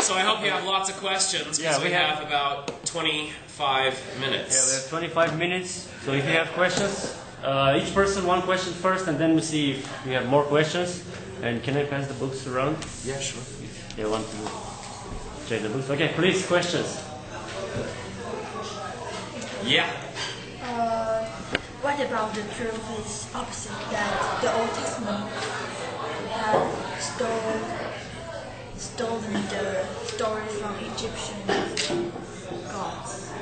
So I hope you have lots of questions, because we have about 25 minutes. Yeah, we have 25 minutes. So if you have questions, each person one question first, and then we see if we have more questions. And can I pass the books around? Yeah, sure. If they want to check the books. Okay, please, questions. Yeah. What about the truth is opposite, that the Old Testament have stolen the story from Egyptian gods?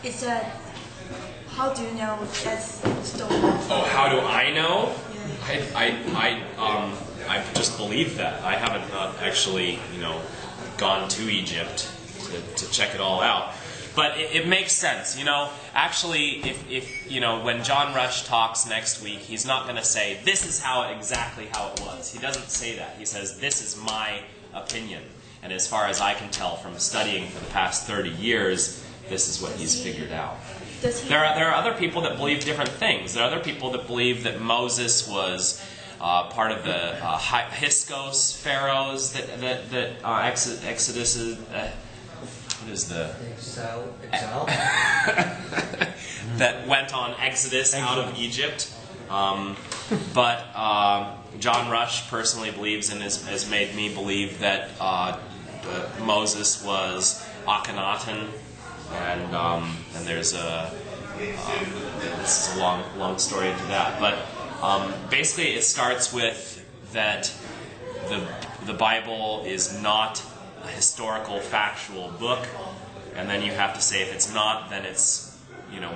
Is that, how do you know that's stolen? Oh, how do I know? Yeah. I just believe that. I haven't actually, gone to Egypt to check it all out. But it makes sense, Actually, if when John Rush talks next week, he's not going to say, this is exactly how it was. He doesn't say that. He says, this is my opinion. And as far as I can tell from studying for the past 30 years, this is what he's figured out. There are other people that believe different things. There are other people that believe that Moses was part of the Hyksos pharaohs that Exodus is... what is the... Exile? that went on Exodus out of Egypt. But John Rush personally believes, and has made me believe, that Moses was Akhenaten, and there's this is a long story into that. But basically it starts with that the Bible is not a historical, factual book, and then you have to say if it's not, then it's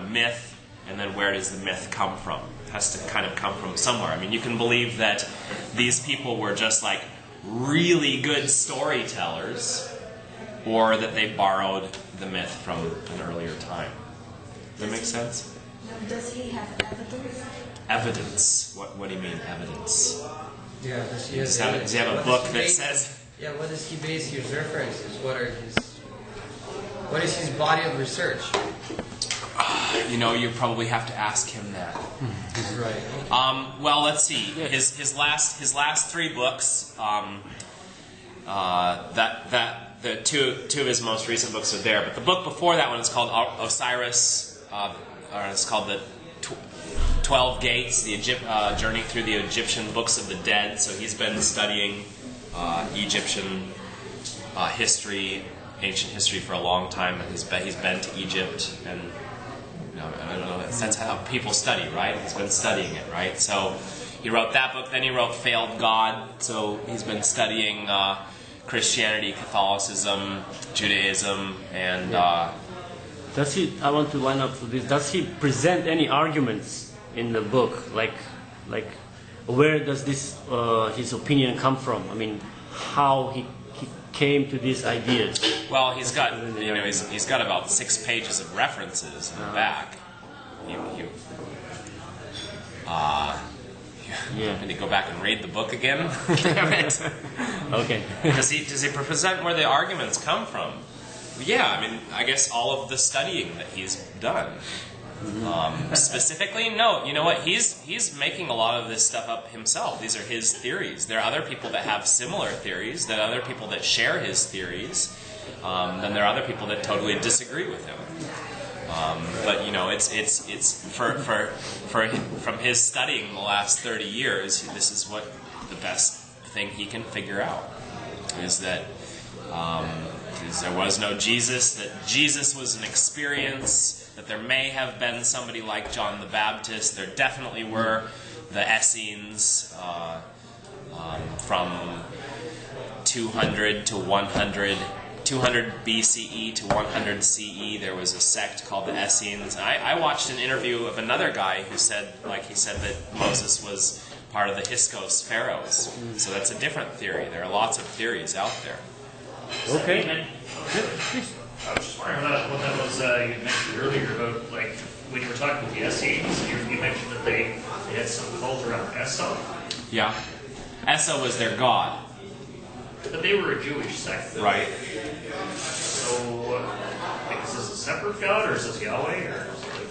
myth, and then where does the myth come from? It has to kind of come from somewhere. I mean, you can believe that these people were just like really good storytellers, or that they borrowed the myth from an earlier time. Does that make sense? Does he have evidence? Evidence? What do you mean, evidence? Yeah, Does he have a book that says... Yeah, what does he base his references? What is his body of research? You probably have to ask him that. Right. Well, let's see. His last three books. The two of his most recent books are there, but the book before that one is called Osiris, or it's called the 12 Gates, the Journey Through the Egyptian Books of the Dead. So he's been studying Egyptian history, ancient history for a long time. He's been to Egypt, and I don't know, that's how people study, right? He's been studying it, right? So he wrote that book. Then he wrote Failed God. So he's been studying Christianity, Catholicism, Judaism, and... Does he? I want to line up to this. Does he present any arguments in the book? Like where does this his opinion come from? I mean, how he came to these ideas? Well, he's got he's got about 6 pages of references in the back. Yeah. Can you go back and read the book again? Damn it. Okay. Does he present where the arguments come from? Yeah, I mean, I guess all of the studying that he's done. Specifically, no. You know what? He's making a lot of this stuff up himself. These are his theories. There are other people that have similar theories. There are other people that share his theories. Then there are other people that totally disagree with him. But it's from his studying the last 30 years, this is what the best thing he can figure out is that there was no Jesus, that Jesus was an experience, that there may have been somebody like John the Baptist. There definitely were the Essenes from 200 to 100. 200 BCE to 100 CE, there was a sect called the Essenes. I watched an interview of another guy who said that Moses was part of the Hyksos pharaohs. So that's a different theory. There are lots of theories out there. Okay. I was just wondering what that was you mentioned earlier about, like, when you were talking about the Essenes, you mentioned that they had some cult around Esau. Yeah. Esau was their god. But they were a Jewish sect, though. Right. So, is this a separate god, or is this Yahweh, or something?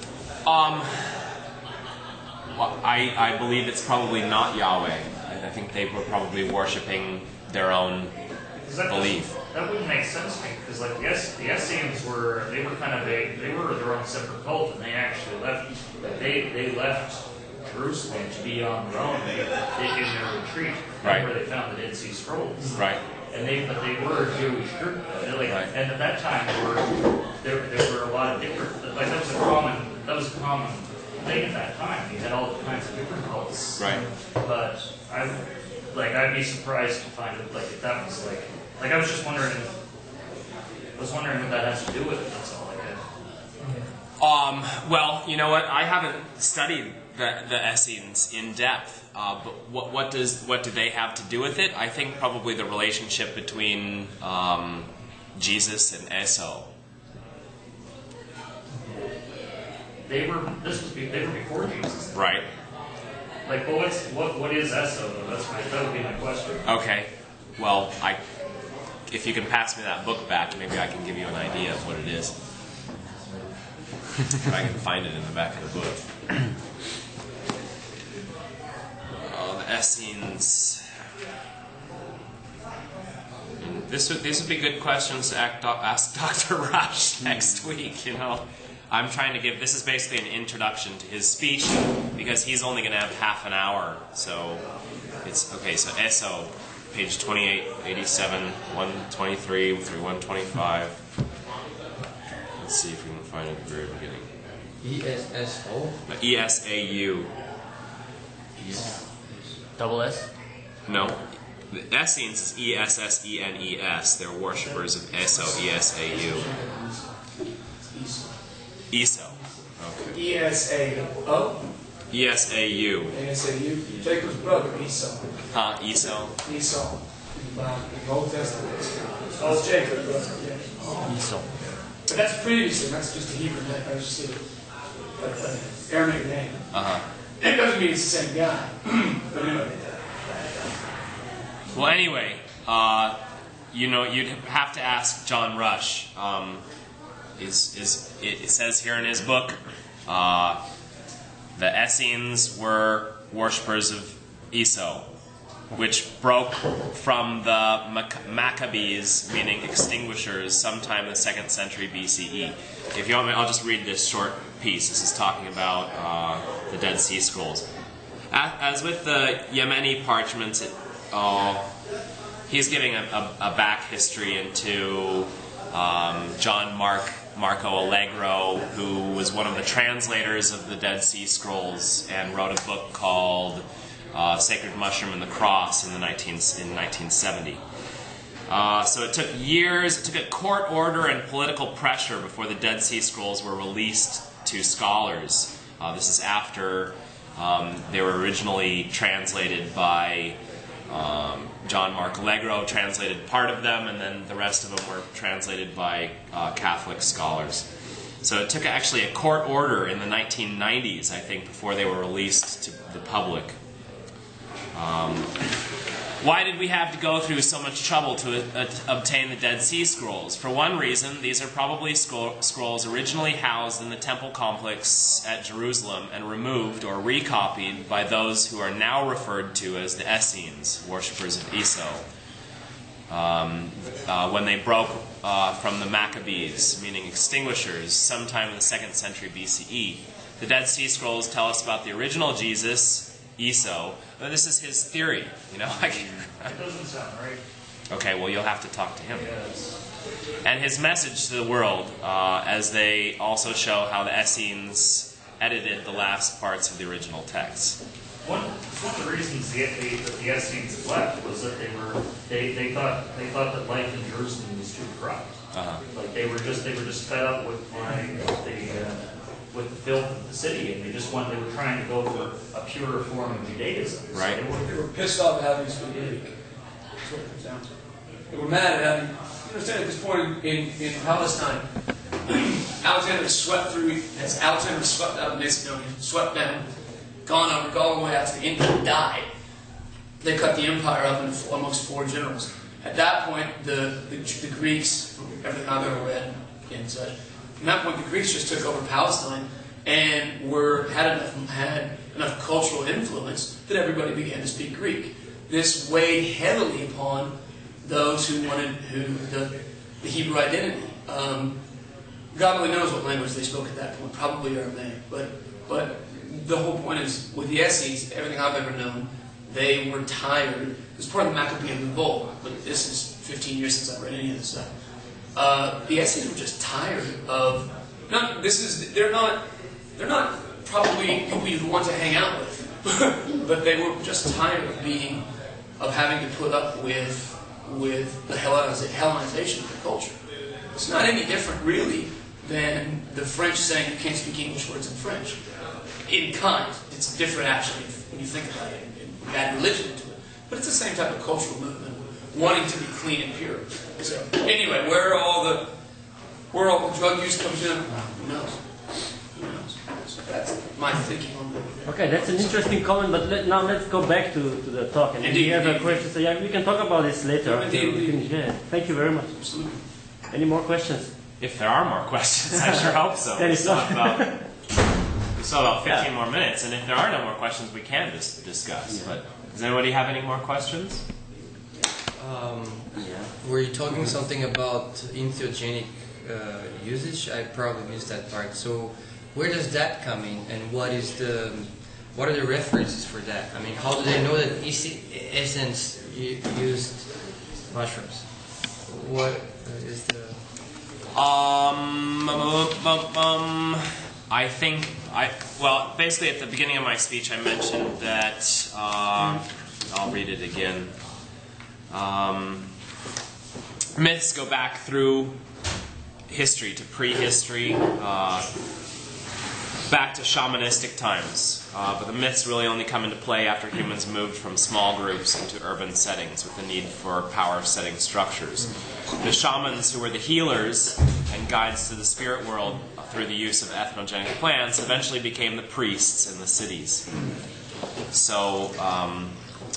Well, I believe it's probably not Yahweh. I think they were probably worshiping their own believe. That wouldn't make sense to me, because like the Essenes were kind of they were their own separate cult, and they actually left. They left Jerusalem to be on their own. They in their retreat, Right. where they found the Dead Sea Scrolls. Right. And they were a Jewish group. Right. And at that time there were a lot of different, like that was a common thing at that time. You had all kinds of different cults. Right. But I'd be surprised to find it like if that was like I was just wondering what that has to do with it. That's all I had. Well, you know what? I haven't studied the Essenes in depth. But what do they have to do with it? I think probably the relationship between Jesus and Esau. They were before Jesus. Right. Like, well, what is Esau though? That would be my question. Okay. Well, if you can pass me that book back, maybe I can give you an idea of what it is. If I can find it in the back of the book. The Essenes. These would be good questions to ask Dr. Rush next week, you know. I'm trying to give, this is basically an introduction to his speech, because he's only going to have half an hour. So, it's, okay, so Esau, page 28, 87, 123 through 125. Let's see if we can find it at the very beginning. ESSO? ESAU. Double S? No. The Essenes is ESSENES. They're worshippers of Esau, ESAU. Esau. Okay. ESAO? ESAU. ASAU. Jacob's brother, Esau. Esau. Esau. In the Old Testament. Oh, it's Jacob's brother, yeah. Esau. But that's previously, that's just a Hebrew name. That's just an Aramaic name. It doesn't mean it's the same guy. But anyway. Well, anyway, you know, you'd have to ask John Rush. It says here in his book, the Essenes were worshippers of Esau, which broke from the Maccabees, meaning extinguishers, sometime in the 2nd century BCE. If you want me, I'll just read this short piece. This is talking about the Dead Sea Scrolls. As with the Yemeni parchments, he's giving a back history into John Marco Allegro, who was one of the translators of the Dead Sea Scrolls and wrote a book called Sacred Mushroom and the Cross in 1970. So it took years, it took a court order and political pressure before the Dead Sea Scrolls were released to scholars. This is after they were originally translated by John Mark Allegro, translated part of them, and then the rest of them were translated by Catholic scholars. So it took actually a court order in the 1990s, I think, before they were released to the public. Why did we have to go through so much trouble to obtain the Dead Sea Scrolls? For one reason, these are probably scrolls originally housed in the temple complex at Jerusalem and removed or recopied by those who are now referred to as the Essenes, worshippers of Esau, when they broke from the Maccabees, meaning extinguishers, sometime in the 2nd century BCE. The Dead Sea Scrolls tell us about the original Jesus, Esau. But this is his theory, you know. It doesn't sound right. Okay, well, you'll have to talk to him. Yes. And his message to the world, as they also show how the Essenes edited the last parts of the original text. One of the reasons that the Essenes left was that they thought that life in Jerusalem was too corrupt. Like they were just fed up with the filth of the city, and they were trying to go for a purer form of Judaism. Right. They were pissed off at having to speak Greek. That's what it comes down to. They were mad at having. You understand, at this point in Palestine, Alexander swept through. As Alexander swept out of Macedonia, swept down, gone all the way out to the India, and died. They cut the empire up into almost 4 generals. At that point, the Greeks, from everything I've ever read and such, from that point, the Greeks just took over Palestine and had enough cultural influence that everybody began to speak Greek. This weighed heavily upon those who wanted the Hebrew identity. God only knows what language they spoke at that point, probably Aramaic. But the whole point is, with the Essenes, everything I've ever known, they were tired. It was part of the Maccabean revolt, but this is 15 years since I've read any of this stuff. The Essenes were just tired of. They're not probably people you'd want to hang out with, but they were just tired of having to put up with the Hellenization of the culture. It's not any different, really, than the French saying you can't speak English words in French. In kind, it's different actually when you think about it, and add religion into it. But it's the same type of cultural movement, wanting to be clean and pure. So anyway, where all the drug use comes in, who knows? So that's my thinking on that. Okay, that's an interesting comment, but now let's go back to the talk. And if you have a question, so yeah, we can talk about this later. Indeed. Yeah. Thank you very much. Absolutely. Any more questions? If there are more questions, I sure hope so. Then We it's still not. have about 15 more minutes, and if there are no more questions, we can discuss. Yeah. But does anybody have any more questions? Were you talking something about entheogenic usage? I probably missed that part. So where does that come in, and what are the references for that? I mean, how do they know that Essence used mushrooms? What is the... Well, basically at the beginning of my speech I mentioned that, I'll read it again. Myths go back through history, to prehistory, back to shamanistic times. But the myths really only come into play after humans moved from small groups into urban settings with the need for power-setting structures. The shamans, who were the healers and guides to the spirit world through the use of ethnogenic plants, eventually became the priests in the cities. So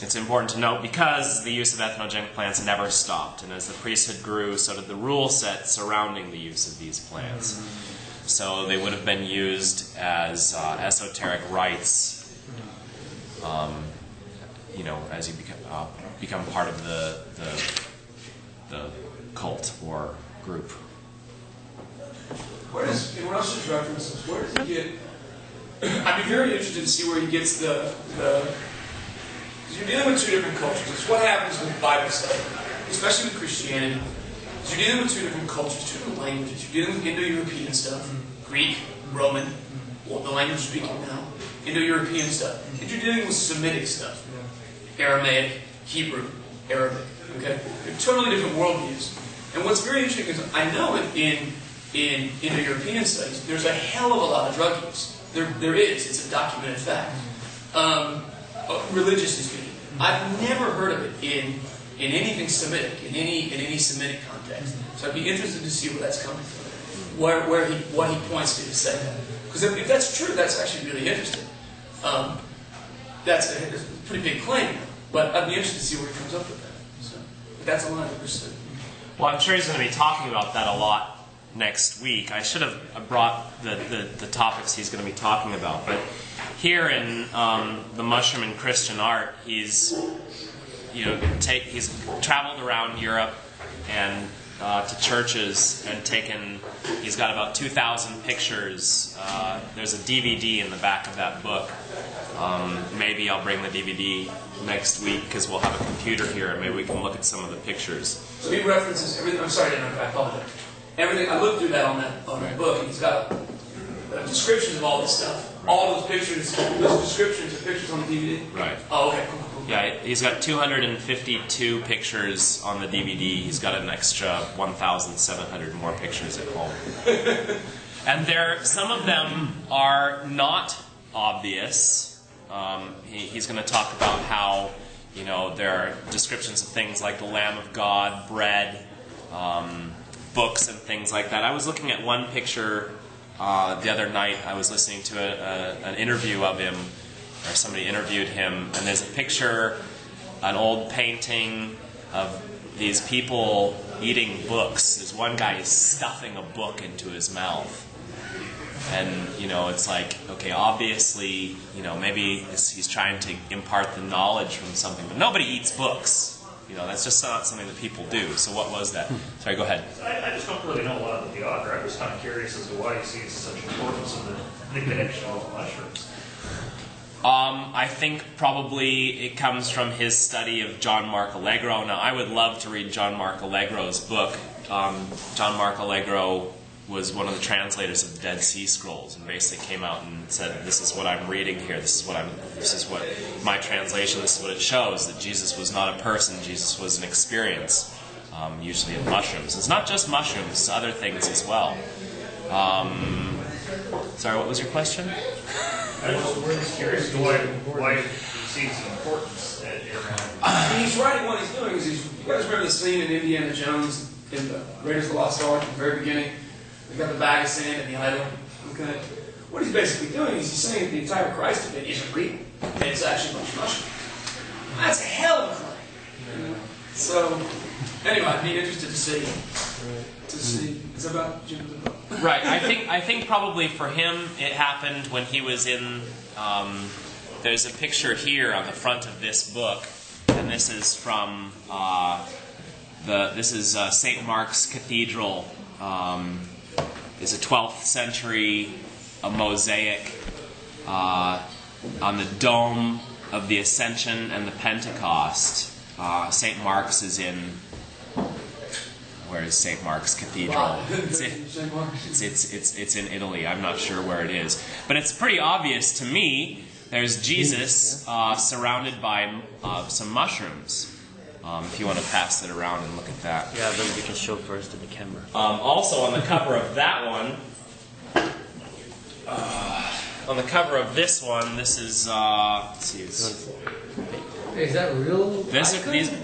it's important to note, because the use of ethnogenic plants never stopped, and as the priesthood grew, so did the rule set surrounding the use of these plants. So they would have been used as esoteric rites, as you become part of the cult or group. Where does, in Russia's references, where does he get... I'd be very interested to see where he gets the because you're dealing with two different cultures. It's what happens with Bible study, especially with Christianity. Because you're dealing with two different cultures, two different languages. You're dealing with Indo-European stuff, Greek, Roman, well, the language you're speaking now, Indo-European stuff. And you're dealing with Semitic stuff, Aramaic, Hebrew, Arabic. Okay, they're totally different worldviews. And what's very interesting is I know in Indo-European studies, there's a hell of a lot of drug use. There is. It's a documented fact. Religiously speaking, I've never heard of it in anything Semitic, in any Semitic context. So I'd be interested to see where that's coming from, what he points to say that. Because if that's true, that's actually really interesting. That's a pretty big claim, but I'd be interested to see where he comes up with that. So that's a line of pursuit. Well, I'm sure he's going to be talking about that a lot next week. I should have brought the topics he's going to be talking about, but here in the Mushroom and Christian Art, he's traveled around Europe and to churches and taken. He's got about 2,000 pictures. There's a DVD in the back of that book. Maybe I'll bring the DVD next week because we'll have a computer here and maybe we can look at some of the pictures. So he references everything. I'm sorry, I apologize. Everything. I looked through that on that book, and he's got descriptions of all this stuff. All those pictures, those descriptions are pictures on the DVD. Right. Oh, okay, cool. Yeah, he's got 252 pictures on the DVD. He's got an extra 1,700 more pictures at home. And some of them are not obvious. He's going to talk about how, there are descriptions of things like the Lamb of God, bread, books and things like that. I was looking at one picture the other night. I was listening to an interview of him, or somebody interviewed him, and there's a picture, an old painting of these people eating books. There's one guy stuffing a book into his mouth. And, it's like, okay, obviously, maybe he's trying to impart the knowledge from something, but nobody eats books. You know, that's just not something that people do. So what was that? Sorry, go ahead. I just don't really know a lot about the author. I was kind of curious as to why he sees such importance in the connection with mushrooms. I think probably it comes from his study of John Mark Allegro. Now, I would love to read John Mark Allegro's book. John Mark Allegro was one of the translators of the Dead Sea Scrolls, and basically came out and said, "This is what I'm reading here. This is what my translation. This is what it shows, that Jesus was not a person. Jesus was an experience, usually of mushrooms. It's not just mushrooms; it's other things as well." Sorry, what was your question? I was curious why he sees the importance He's writing what he's doing. You guys remember the scene in Indiana Jones in the Raiders of the Lost Ark at the very beginning? They got the bag of sand and the idol. Okay. What he's basically doing is he's saying that the entire Christ event isn't real. And it's actually a bunch of mushrooms. That's a hell of a claim. So, anyway, I'd be interested to see. It's about Jim's book. Right. I think probably for him it happened when he was in. There's a picture here on the front of this book, and this is from St. Mark's Cathedral. Is a 12th century mosaic on the dome of the Ascension and the Pentecost. St. Mark's is in. Where is St. Mark's Cathedral? It's in Italy. I'm not sure where it is, but it's pretty obvious to me. There's Jesus surrounded by some mushrooms. If you want to pass it around and look at that. Yeah, then we can show first to the camera. Also on the cover of that one, on the cover of this one, this is. Let's see. Is that real?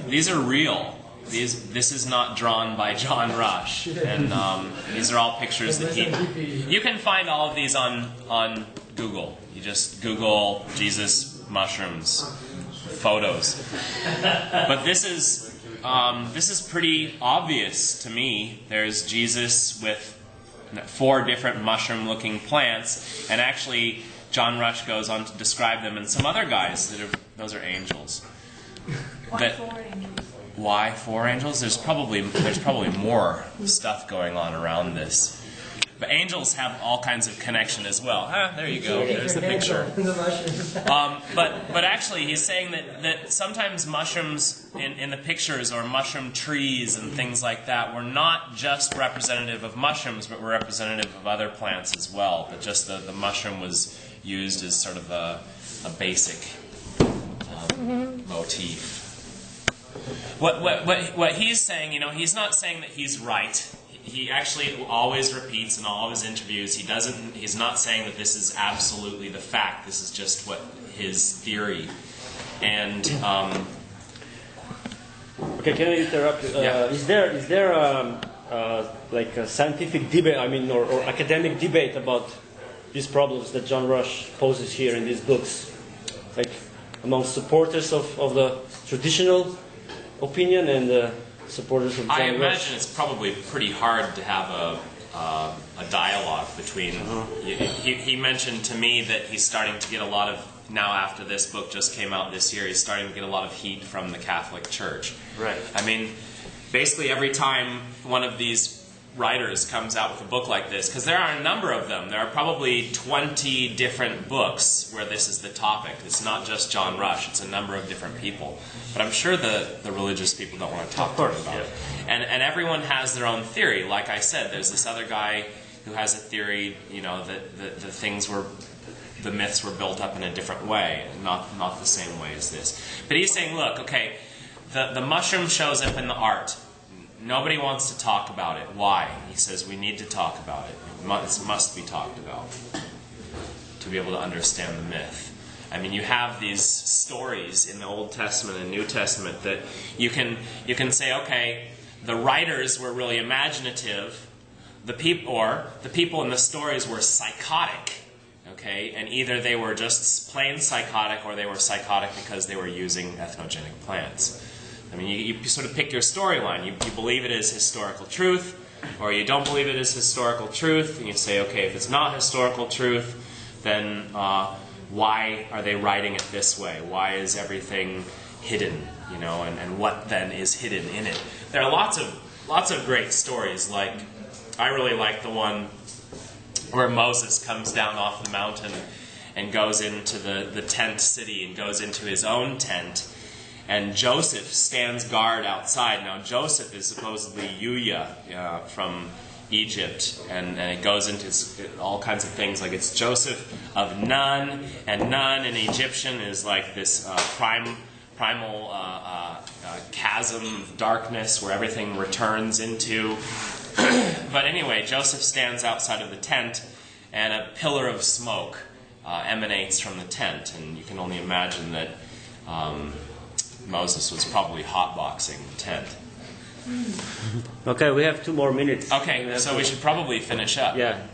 These are real. This is not drawn by John Rush, and these are all pictures that he. You can find all of these on Google. You just Google Jesus mushrooms photos. But this is pretty obvious to me. There's Jesus with 4 different mushroom-looking plants, and actually John Rush goes on to describe them, and some other guys those are angels. Why 4 angels? Why 4 angels? There's probably more stuff going on around this. But angels have all kinds of connection as well. There you go. There's the picture. But actually, he's saying that sometimes mushrooms in the pictures, or mushroom trees and things like that, were not just representative of mushrooms, but were representative of other plants as well. But just the mushroom was used as sort of a basic motif. What he's saying, he's not saying that he's right. He actually always repeats in all of his interviews. He's not saying that this is absolutely the fact. This is just his theory. And okay, can I interrupt? Yeah. Is there like a scientific debate? Or academic debate about these problems that John Rush poses here in these books, like among supporters of the traditional opinion and supporters of John I Rush? imagine it's probably pretty hard to have a dialogue between. He mentioned to me that he's starting to get a lot of, now after this book just came out this year, he's starting to get a lot of heat from the Catholic Church. Right. Basically every time one of these writers comes out with a book like this, because there are a number of them. There are probably 20 different books where this is the topic. It's not just John Rush. It's a number of different people. But I'm sure the religious people don't want to talk to him about it. And everyone has their own theory. Like I said, there's this other guy who has a theory, that the myths were built up in a different way, not the same way as this. But he's saying, look, okay, the mushroom shows up in the art. Nobody wants to talk about it. Why? He says we need to talk about it. It must be talked about to be able to understand the myth. You have these stories in the Old Testament and New Testament that you can say, okay, the writers were really imaginative. The people in the stories were psychotic. Okay, and either they were just plain psychotic, or they were psychotic because they were using ethnogenic plants. You sort of pick your storyline. You believe it is historical truth, or you don't believe it is historical truth, and you say, okay, if it's not historical truth, then why are they writing it this way? Why is everything hidden? you know, and what then is hidden in it. There are lots of great stories. Like, I really like the one where Moses comes down off the mountain and goes into the tent city and goes into his own tent, and Joseph stands guard outside. Now, Joseph is supposedly Yuya from Egypt, and it goes into all kinds of things. Like, it's Joseph of Nun, and Nun in Egyptian is like this primal chasm of darkness where everything returns into. But anyway, Joseph stands outside of the tent, and a pillar of smoke emanates from the tent, and you can only imagine that Moses was probably hotboxing the tent. Okay, we have 2 more minutes. Okay, so we should probably finish up. Yeah.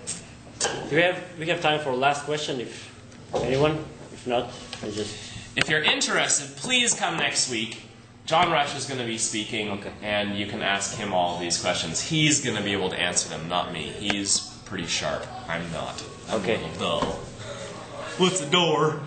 We have time for last question, if anyone. If not, I just... If you're interested, please come next week. John Rush is going to be speaking, and you can ask him all of these questions. He's going to be able to answer them, not me. He's pretty sharp. I'm not. I'm Okay. a little dull. What's the door?